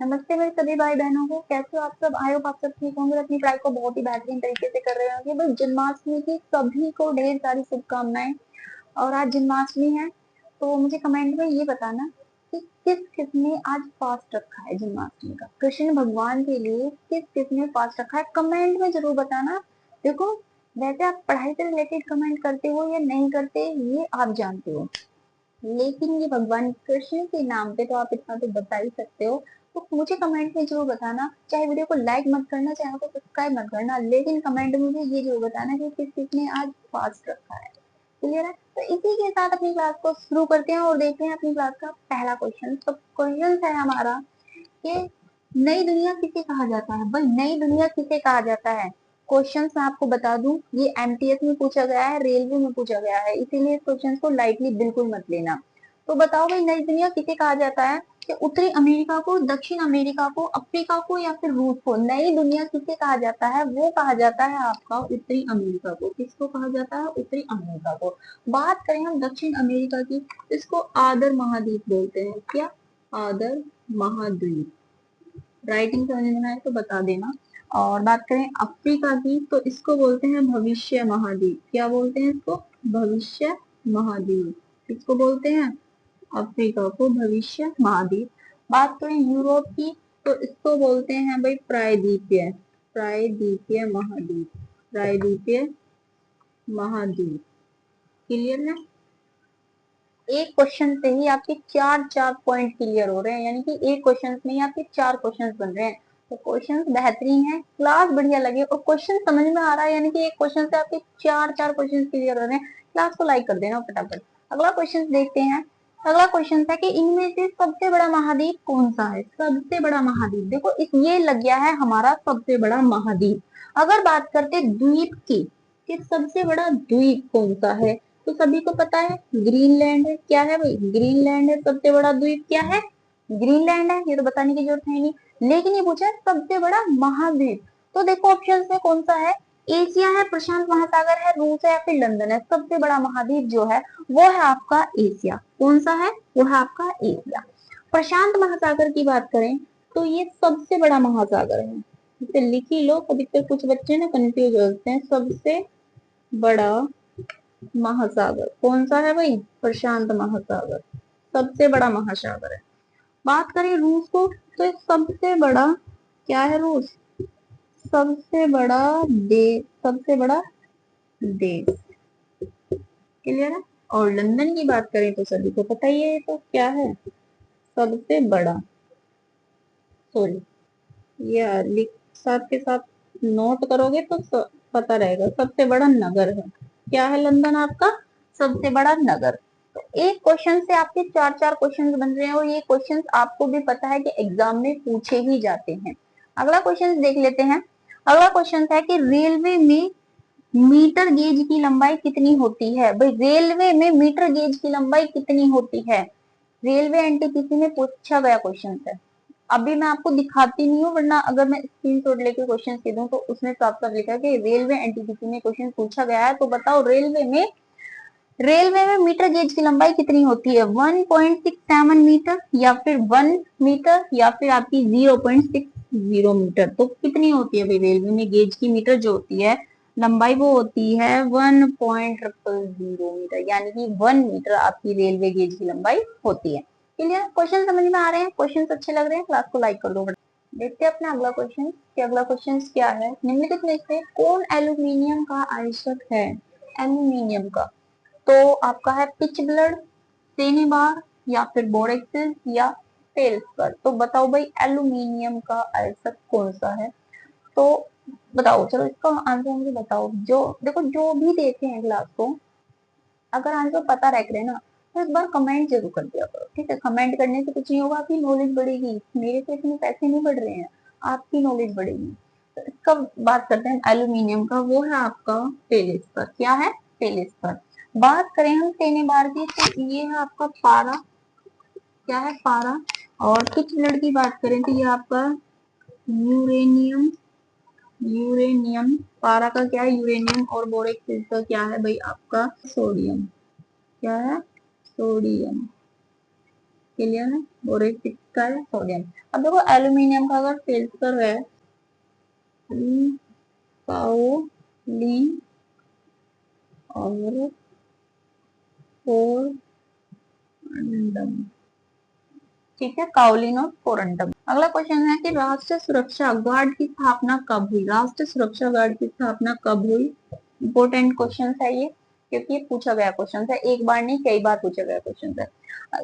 नमस्ते मेरे सभी भाई बहनों को, कैसे हो आप सब। आई होप आप सब ठीक होंगे, अपनी पढ़ाई को बहुत ही बेहतरीन तरीके से कर रहे होंगे। बस जन्माष्टमी की सभी को ढेर सारी शुभकामनाएं। और आज जन्माष्टमी है, तो मुझे कमेंट में ये बताना कि किस किस ने आज फास्ट रखा है जन्माष्टमी का। कृष्ण भगवान के लिए किस किस ने फास्ट रखा है, कमेंट में जरूर बताना। देखो, वैसे आप पढ़ाई से रिलेटेड कमेंट करते हो या नहीं करते ये आप जानते हो, लेकिन ये भगवान कृष्ण के नाम पे तो आप इतना तो बता ही सकते हो। तो मुझे कमेंट में जरूर बताना, चाहे वीडियो को लाइक मत करना, चैनल को सब्सक्राइब मत करना, लेकिन कमेंट में मुझे ये जरूर बताना कि किस किसने आज फास्ट रखा है। क्लियर है? तो इसी के साथ अपनी क्लास को शुरू करते हैं और देखते हैं अपनी क्लास का पहला क्वेश्चन। तो क्वेश्चन है हमारा कि नई दुनिया किसे कहा जाता है। भाई, नई दुनिया किसे कहा जाता है? क्वेश्चन मैं आपको बता दूं, ये एमटीएस में पूछा गया है, रेलवे में पूछा गया है, इसीलिए इस क्वेश्चन को लाइटली बिल्कुल मत लेना। तो बताओ भाई, नई दुनिया किसे कहा जाता है? कि उत्तरी अमेरिका को, दक्षिण अमेरिका को, अफ्रीका को या फिर रूस को। नई दुनिया किसे कहा जाता है? वो कहा जाता है आपका उत्तरी अमेरिका को। किसको कहा जाता है? उत्तरी अमेरिका को। बात करें हम दक्षिण अमेरिका की, इसको आदर महाद्वीप बोलते हैं। क्या? आदर महाद्वीप। राइटिंग समझ में आए तो बता देना। और बात करें अफ्रीका की, तो इसको बोलते हैं भविष्य महाद्वीप। क्या बोलते हैं इसको? भविष्य महाद्वीप। इसको बोलते हैं अफ्रीका को भविष्य महाद्वीप। बात करें यूरोप की, तो इसको बोलते हैं भाई प्रायद्वीपीय। प्रायद्वीपीय महाद्वीप। प्रायद्वीपीय महाद्वीप। क्लियर है? एक क्वेश्चन से ही आपके चार चार पॉइंट क्लियर हो रहे हैं, यानी कि एक क्वेश्चन में ही आपके चार क्वेश्चन बन रहे हैं। तो क्वेश्चन बेहतरीन है, क्लास बढ़िया लगे और क्वेश्चन समझ में आ रहा है, यानी कि एक क्वेश्चन से आपके चार चार क्वेश्चन क्लियर हो रहे हैं। क्लास को लाइक कर देना फटाफट। अगला क्वेश्चन देखते हैं। अगला क्वेश्चन था कि इनमें से सबसे बड़ा महाद्वीप कौन सा है। सबसे बड़ा महाद्वीप, देखो इस ये लग गया है हमारा सबसे बड़ा महाद्वीप। अगर बात करते द्वीप की, कि सबसे बड़ा द्वीप कौन सा है, तो सभी को पता है ग्रीनलैंड है। क्या है भाई? ग्रीनलैंड है। सबसे बड़ा द्वीप क्या है? ग्रीनलैंड है, ये तो बताने की जरूरत है नहीं। लेकिन ये पूछा है सबसे बड़ा महाद्वीप, तो देखो ऑप्शन में कौन सा है। एशिया है, प्रशांत महासागर है, रूस है या फिर लंदन है। सबसे बड़ा महाद्वीप जो है वो है आपका एशिया। कौन सा है? वो है आपका एशिया। प्रशांत महासागर की बात करें तो ये सबसे बड़ा महासागर है। इसे लिख ही लो, कभी तो कुछ बच्चे ना कंफ्यूज होते हैं। सबसे बड़ा महासागर कौन सा है भाई? प्रशांत महासागर सबसे बड़ा महासागर है। बात करें रूस को, तो ये सबसे बड़ा क्या है? रूस सबसे बड़ा देश। सबसे बड़ा देश। क्लियर है? और लंदन की बात करें तो सभी को पता ही है, ये तो क्या है? सबसे बड़ा, सॉरी, ये लिख साथ के साथ नोट करोगे तो पता रहेगा। सबसे बड़ा नगर है। क्या है लंदन आपका? सबसे बड़ा नगर। तो एक क्वेश्चन से आपके चार चार क्वेश्चन बन रहे हैं और ये क्वेश्चन आपको भी पता है कि एग्जाम में पूछे ही जाते हैं। अगला क्वेश्चन देख लेते हैं। अगला क्वेश्चन है कि रेलवे में मीटर गेज की लंबाई कितनी होती है। भाई, रेलवे में मीटर गेज की लंबाई कितनी होती है? रेलवे एनटीपीसी में पूछा गया क्वेश्चन है। अभी मैं आपको दिखाती नहीं हूँ, वरना अगर मैं स्क्रीनशॉट लेके क्वेश्चन दे दूं तो उसमें साफ साफ लिखा है कि रेलवे एनटीपीसी में क्वेश्चन पूछा गया है। तो बताओ रेलवे में मीटर गेज की लंबाई कितनी होती है? 1.67 मीटर या फिर 1 मीटर या फिर आपकी 0.60 मीटर। तो कितनी होती है भाई रेलवे में गेज की मीटर जो होती है लंबाई, वो होती है 1.000 मीटर, यानी कि 1 मीटर आपकी रेलवे गेज की लंबाई होती है। क्लियर? क्वेश्चन समझ में आ रहे हैं? क्वेश्चन अच्छे लग रहे हैं? क्लास को लाइक कर दो। देखते हैं अपना अगला क्वेश्चन कि अगला क्वेश्चन क्या है। निम्नलिखित में से कौन एल्यूमिनियम का आयस्क है? एल्यूमिनियम का, तो आपका है पिच ब्लड, सेनेबार या फिर बोरेक्सिस या फेल्सपर। तो बताओ भाई एल्यूमिनियम का आयस्क कौन सा है? तो बताओ, चलो इसका आंसर मुझे बताओ। जो देखो, जो भी देते हैं क्लास को, अगर आंसर पता रख रहे ना तो एक बार कमेंट जरूर कर दिया करो। ठीक है? कमेंट करने से कुछ नहीं होगा, आपकी नॉलेज बढ़ेगी। मेरे से इतने पैसे नहीं बढ़ रहे हैं, आपकी नॉलेज बढ़ेगी। तो इसका बात करते हैं एल्यूमिनियम का, वो है आपका फेलिस्पर। क्या है? फेलिस्पर। बात करें हम सेनेबार की, तो ये है आपका पारा। क्या है? पारा। और कुछ ब्लड की बात करें तो ये आपका यूरेनियम। यूरेनियम। पारा का क्या है? यूरेनियम। और बोरिक एसिड का क्या है भाई? आपका सोडियम। क्या है? सोडियम। क्लियर है। बोरेट किसका है? सोडियम। अब देखो एल्यूमिनियम का अगर फिल्टर है काओलिन और कोरंडम, ठीक है, काओलिन और कोरंडम। अगला क्वेश्चन है कि राष्ट्रीय सुरक्षा गार्ड की स्थापना कब हुई? राष्ट्रीय सुरक्षा गार्ड की स्थापना कब हुई? इंपोर्टेंट क्वेश्चन है ये, क्योंकि ये पूछा गया क्वेश्चन है, एक बार नहीं कई बार पूछा गया क्वेश्चन है।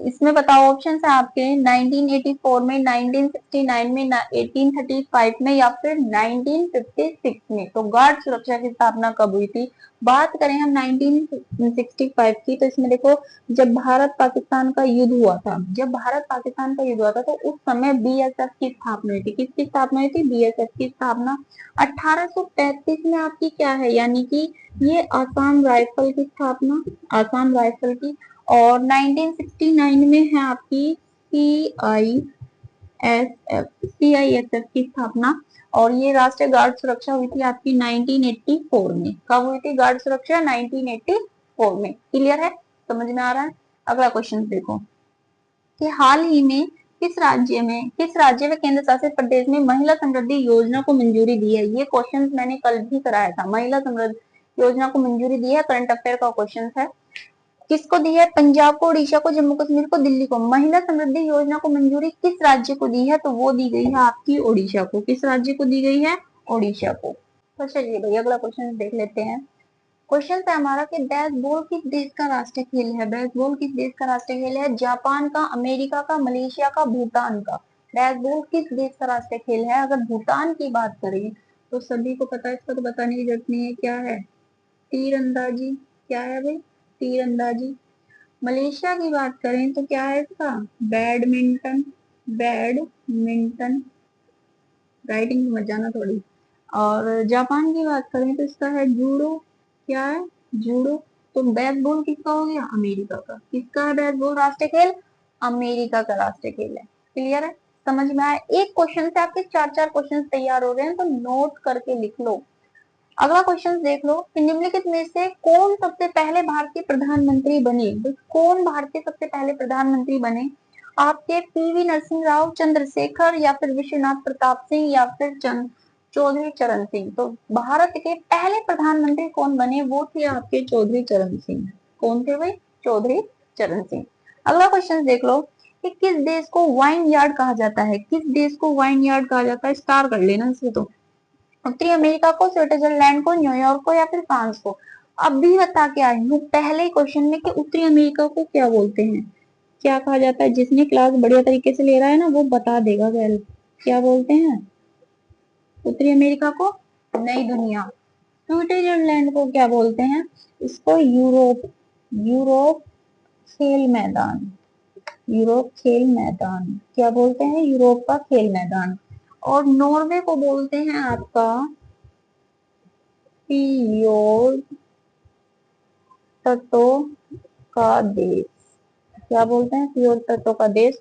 इसमें बताओ ऑप्शन है आपके 1984 में, 1969 में, 1835 में या फिर 1956 में। तो गार्ड सुरक्षा की स्थापना कब हुई थी? बात करें हम 1965 की, तो इसमें देखो जब भारत पाकिस्तान का युद्ध हुआ था, जब भारत पाकिस्तान का युद्ध हुआ था तो उस समय बीएसएफ की स्थापना हुई थी। किसकी स्थापना हुई थी? बीएसएफ की स्थापना 1835 में आपकी क्या है, यानी कि ये आसाम राइफल की स्थापना, आसाम राइफल की। और 1969 में है आपकी सीआईएसएफ की स्थापना। और ये राष्ट्रीय गार्ड सुरक्षा हुई थी आपकी 1984 में। कब हुई थी गार्ड सुरक्षा? 1984 में। क्लियर है? समझ में आ रहा है? अगला क्वेश्चन देखो कि हाल ही में किस राज्य में केंद्र शासित प्रदेश में महिला समृद्धि योजना को मंजूरी दी है? ये क्वेश्चन मैंने कल भी कराया था। महिला समृद्धि योजना को मंजूरी दी है, करंट अफेयर का क्वेश्चन है। किसको दी है? पंजाब को, उड़ीसा को, जम्मू कश्मीर को, दिल्ली को। महिला समृद्धि योजना को मंजूरी किस राज्य को दी है? तो वो दी गई है आपकी ओडिशा को। किस राज्य को दी गई है? ओडिशा को। तो चलिए भाई अगला क्वेश्चन देख लेते हैं। क्वेश्चन है हमारा कि बेसबॉल किस देश का राष्ट्रीय खेल है? बेसबॉल किस देश का राष्ट्रीय खेल है? जापान का, अमेरिका का, मलेशिया का, भूटान का। बेसबॉल किस देश का राष्ट्रीय खेल है? अगर भूटान की बात करें तो सभी को पता है, इसका तो बताने की जरूरत नहीं है, क्या है? तीरंदाजी। क्या है भाई? तीरंदाजी। मलेशिया की बात करें तो क्या है इसका? बैडमिंटन। बैडमिंटन, राइटिंग मत जाना थोड़ी। और जापान की बात करें तो इसका है जूडो। क्या है? जूडो। तो बेसबॉल किसका हो गया? अमेरिका का। किसका है बेसबॉल राष्ट्रीय खेल? अमेरिका का राष्ट्रीय खेल है। क्लियर है? समझ में आया? एक क्वेश्चन से आपके चार चार क्वेश्चन तैयार हो रहे हैं, तो नोट करके लिख लो। अगला क्वेश्चन देख लो कि निम्नलिखित में से कौन सबसे पहले भारतीय प्रधानमंत्री बने? कौन भारतीय सबसे पहले प्रधानमंत्री बने? आपके पीवी नरसिंह राव, चंद्रशेखर, या फिर विश्वनाथ प्रताप सिंह, या फिर चौधरी चरण सिंह। तो भारत के पहले प्रधानमंत्री कौन बने? वो थे आपके चौधरी चरण सिंह। कौन थे भाई? चौधरी चरण सिंह। अगला क्वेश्चन देख लो कि किस देश को वाइन यार्ड कहा जाता है? किस देश को वाइन यार्ड कहा जाता है? स्टार कर लेना इसे तो। उत्तरी अमेरिका को, स्विट्जरलैंड को, न्यूयॉर्क को, या फिर फ्रांस को। अब भी बता के आई हूँ पहले क्वेश्चन में कि उत्तरी अमेरिका को क्या बोलते हैं, क्या कहा जाता है। जिसने क्लास बढ़िया तरीके से ले रहा है ना वो बता देगा पहले क्या बोलते हैं उत्तरी अमेरिका को। नई दुनिया। स्विट्जरलैंड को क्या बोलते हैं? इसको यूरोप। यूरोप खेल मैदान। यूरोप खेल मैदान क्या बोलते हैं? यूरोप का खेल मैदान। और नॉर्वे को बोलते हैं आपका फियोर्ड तत्वों का देश। क्या बोलते हैं? फियोर्ड तत्वों का देश।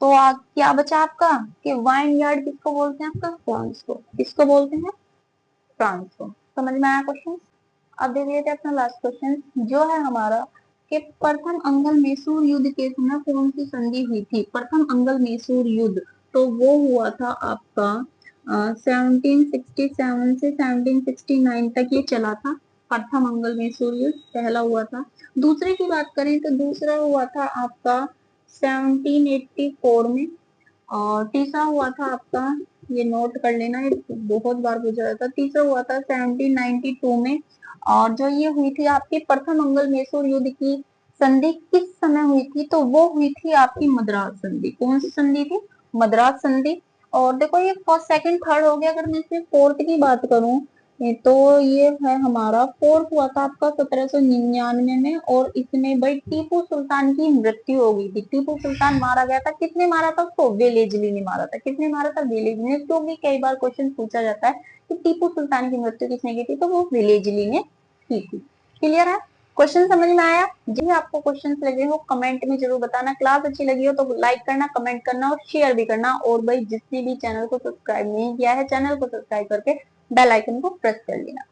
तो क्या बचा आपका कि वाइन यार्ड किसको बोलते हैं? आपका फ्रांस को। किसको बोलते हैं? फ्रांस को। समझ में आया क्वेश्चन? अब देख लेते हैं अपना लास्ट क्वेश्चन जो है हमारा कि प्रथम अंगल मैसूर युद्ध के समय कौन सी संधि हुई थी? प्रथम अंगल मैसूर युद्ध तो वो हुआ था आपका 1767 से 1769 तक ये चला था। प्रथम अंगल मैसूर युद्ध पहला हुआ था। दूसरे की बात करें तो दूसरा हुआ था आपका 1784 में। और तीसरा हुआ था आपका, ये नोट कर लेना, ये बहुत बार पूछा जाता है। तीसरा हुआ था 1792 में। और जो ये हुई थी आपकी प्रथम मंगल मैसूर युद्ध की संधि किस समय हुई थी? तो वो हुई थी आपकी मद्रास संधि। कौन सी संधि थी? मद्रास संधि। और देखो ये फर्स्ट सेकंड थर्ड हो गया। अगर मैं इसमें फोर्थ की बात करूं तो ये है हमारा फोर्थ हुआ था आपका 1799 में। और इसमें भाई टीपू सुल्तान की मृत्यु हो गई थी। टीपू सुल्तान मारा गया था। किसने मारा था उसको? वेलेजली ने मारा था। किसने मारा था? वेलेजली ने। क्योंकि कई बार क्वेश्चन पूछा जाता है कि टीपू सुल्तान की मृत्यु किसने की थी, तो वो वेलेजली ने की थी। क्लियर है? क्वेश्चन समझ में आया? जी आपको क्वेश्चन लगे हो कमेंट में जरूर बताना। क्लास अच्छी लगी हो तो लाइक करना, कमेंट करना और शेयर भी करना। और भाई जिसने भी चैनल को सब्सक्राइब नहीं किया है, चैनल को सब्सक्राइब करके बेल आइकन को प्रेस कर लेना।